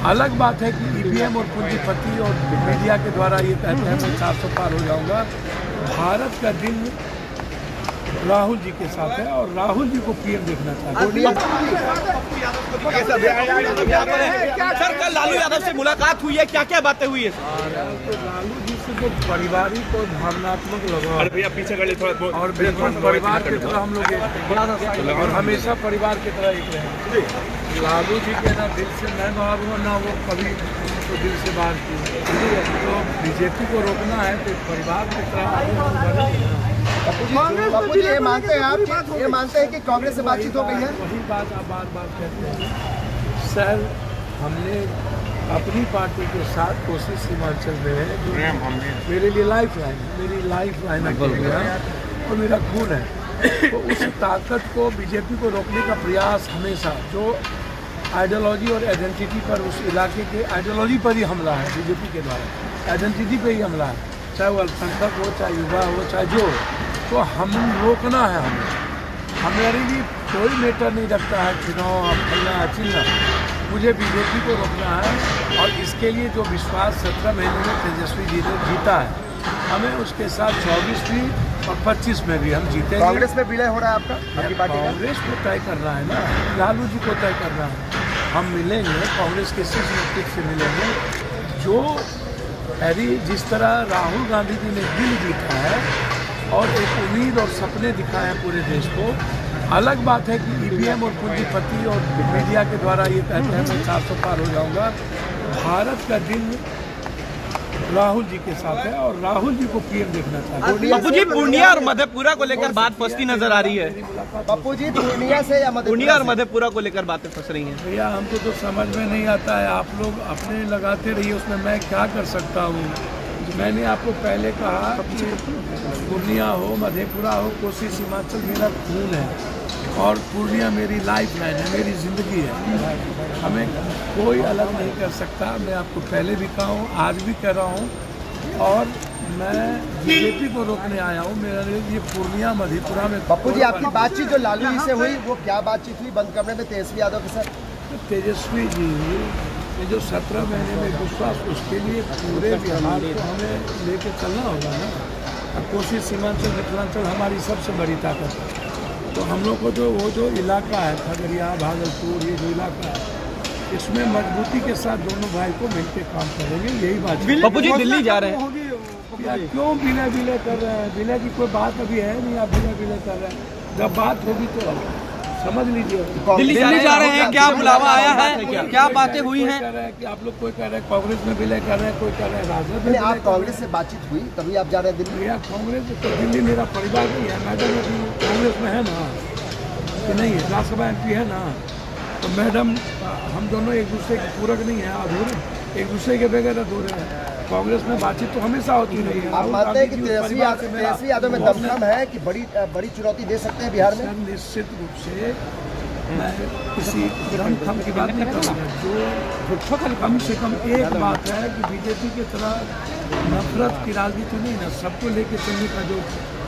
अलग बात है कि ईवीएम और पूंजीपति और मीडिया के द्वारा ये कहते हैं मैं 400 पार हो जाऊंगा। भारत का दिल राहुल जी के साथ है और राहुल जी को पीएम देखना चाहते हैं। सर, कल लालू यादव से मुलाकात हुई है, क्या क्या बातें हुई है? तो लालू जी से तो पारिवारिक और भावनात्मक लगाव अरे भैया पीछे कर ले थोड़ा, और बिल्कुल परिवार की तरह हम लोग और हमेशा परिवार की तरह एक रहे। लालू जी के ना दिल से मैं बाहर हुआ ना वो कभी तो दिल से बाहर की। तो बीजेपी को रोकना है तो परिवार की तरह। बापू जी ये मानते हैं आप, ये मानते हैं कि कांग्रेस से बातचीत हो गई है? वही बात आप बार बार कहते हैं सर। हमने अपनी पार्टी के साथ कोशिश सीमांचल में है जो मेरे लिए लाइफ लाइन है, मेरी लाइफ लाइन और मेरा खून है। तो उस ताकत को बीजेपी को रोकने का प्रयास हमेशा जो आइडियोलॉजी और आइडेंटिटी पर उस इलाके के आइडियोलॉजी पर ही हमला है बीजेपी के द्वारा, आइडेंटिटी पे ही हमला है, चाहे वो अल्पसंख्यक हो चाहे युवा हो चाहे जो हो। तो हम रोकना है हमारे लिए कोई मैटर नहीं रखता है चुनाव फलना चिन्ह। मुझे बीजेपी को रोकना है और इसके लिए जो विश्वास 17 महीने में तेजस्वी जी ने जीता है हमें उसके साथ 24 भी और 25 में भी हम जीतेंगे। कांग्रेस में विलय हो रहा है आपका? कांग्रेस को तय कर रहा है ना, लालू जी को तय कर रहा है। हम मिलेंगे कांग्रेस के शीर्ष नेतृत्व से मिलेंगे जो जिस तरह राहुल गांधी जी ने दिल जीता है और एक उम्मीद और सपने दिखाए हैं पूरे देश को। अलग बात है कि ईवीएम और पूंजीपति और मीडिया के द्वारा ये कहते हैं मैं 400 पार हो जाऊंगा। भारत का दिल राहुल जी के साथ है और राहुल जी को पीएम देखना चाहते हैं। बापू जी पूर्णिया और मधेपुरा को लेकर बात फंसती नजर आ रही है। बापू जी पूर्णिया से या पूर्णिया और मधेपुरा को लेकर बातें फंस रही हैं। भैया हमको तो समझ में नहीं आता है, आप लोग अपने लगाते रहिए, उसमें मैं क्या कर सकता हूँ। मैंने आपको पहले कहा कि पूर्णिया हो मधेपुरा हो कोसी सीमांचल मेरा खून है और पूर्णिया मेरी लाइफ लाइन है, मेरी ज़िंदगी है। हमें कोई अलग नहीं कर सकता। मैं आपको पहले भी कहा हूँ आज भी कह रहा हूँ और मैं बीजेपी को रोकने आया हूँ। मेरा ये पूर्णिया मधेपुरा में। बापू जी आपकी बातचीत जो लालू जी से हुई वो क्या बातचीत हुई बंद कमरे में तेजस्वी यादव के साथ? तेजस्वी जी ये जो 17 महीने में विश्वास उसके लिए पूरे बिहार को हमें लेके चलना होगा ना। अब कोसी सीमांचल मिथिलांचल हमारी सबसे बड़ी ताकत है। तो हम लोग को जो इलाका है खगड़िया भागलपुर ये जो इलाका है इसमें मजबूती के साथ दोनों भाई को मिलकर काम करेंगे। यही बात। बापू जी दिल्ली जा रहे हैं क्यों विलय कर रहे हैं? विलय की कोई बात अभी है नहीं, आप विलय कर रहे हैं। जब बात होगी तो समझ लीजिए। दिल्ली जा रहे हैं, क्या बुलावा आया है, क्या बातें हुई हैं? कह रहे हैं कि आप लोग कोई कह रहे हैं कांग्रेस में विलय कर रहे हैं, कोई कह रहे हैं राजद में। आप कांग्रेस से बातचीत हुई तभी आप जा रहे हैं दिल्ली? कांग्रेस तो दिल्ली मेरा परिवार नहीं है। मैडम कांग्रेस में है ना कि नहीं है, राज्यसभा MP है ना। तो मैडम हम दोनों एक दूसरे के पूरक नहीं है, अधूरे, एक दूसरे के बगैर अधूरे हैं। कांग्रेस में बातचीत तो हमेशा होती रही है। आप मानते हैं कि तेजस्वी यादव में दमखम है कि बड़ी चुनौती दे सकते हैं बिहार में? निश्चित रूप से मैं किसी दमखम की बात नहीं कर रहा। जो कम से कम एक बात है कि बीजेपी की तरह नफरत की राजनीति नहीं ना, सबको लेके चलने का जो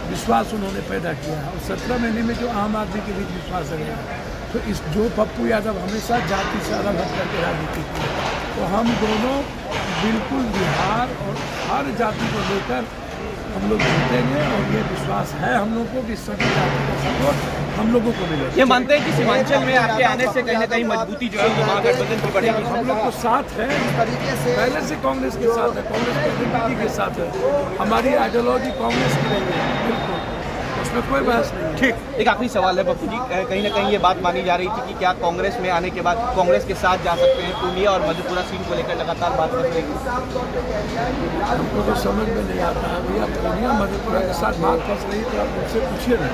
विश्वास उन्होंने पैदा किया है और 17 महीने में जो आम आदमी के बीच विश्वास है तो इस जो पप्पू यादव हमेशा जाति से अलग हट करके राजनीति की, तो हम दोनों बिल्कुल बिहार और हर जाति को लेकर हम लोग जीतेंगे और ये विश्वास है हम लोगों को कि सभी जाति का सपोर्ट हम लोगों को मिलेगा। ये मानते हैं कि सीमांचल में आपके आने से कहीं ना कहीं मजबूती जो है वो महागठबंधन की बढ़ेगी? हम लोग तो साथ है इस तरीके से, पहले से कांग्रेस के साथ है, कांग्रेस की आइडेंटिटी के साथ है, हमारी आइडियोलॉजी कांग्रेस की रही है, बिल्कुल उसमें कोई बहस नहीं है। ठीक, एक आखिरी सवाल है बापू जी, कहीं ना कहीं ये बात मानी जा रही थी कि क्या कांग्रेस में आने के बाद कांग्रेस के साथ जा सकते हैं? पूर्णिया और मधेपुरा सीट को लेकर लगातार बात कर रही थी। हमको तो समझ में नहीं आता है भैया, पूर्णिया मधेपुरा के साथ बात फंस रही तो आप मुझसे पूछिए ना,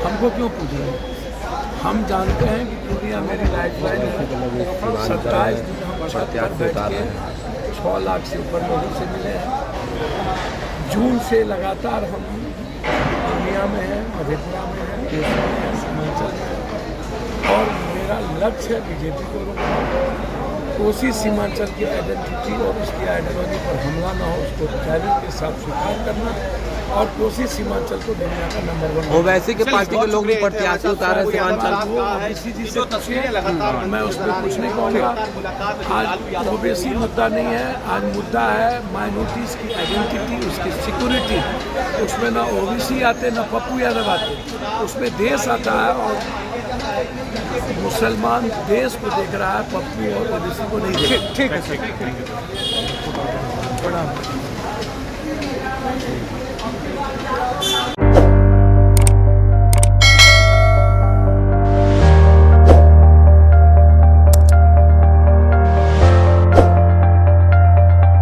हमको क्यों पूछ रहे हैं? हम जानते हैं कि पूर्णिया मेरी लाइफ लाइन है। 27 दिन हम छत पर बैठ के 6 लाख से ऊपर लोगों से मिले हैं। जून से लगातार हम पूर्णिया में है, मधेपुरा में है, केसर में है, सीमांचल में है और मेरा लक्ष्य है बीजेपी को रोकना। कोसी सीमांचल की आइडेंटिटी और उसकी आइडियोलॉजी पर हमला ना हो उसको चैलेंज के साथ स्वीकार करना और कोशिश हिमाचल को दुनिया का नंबर 1। ओवैसी के पार्टी के लोग भी प्रत्याशी उतारे सीमांचल। ओबीसी जी से पूछिए, मैं उस पर कुछ नहीं कहूँगा। आज ओबीसी मुद्दा नहीं है, आज मुद्दा है माइनॉरिटीज़ की आइडेंटिटी, उसकी सिक्योरिटी। उसमें ना ओबीसी आते ना पप्पू यादव आते, उसमें देश आता है और मुसलमान देश को देख रहा है, पप्पू और ओबीसी को नहीं देख। ठीक है सर। प्रणाम।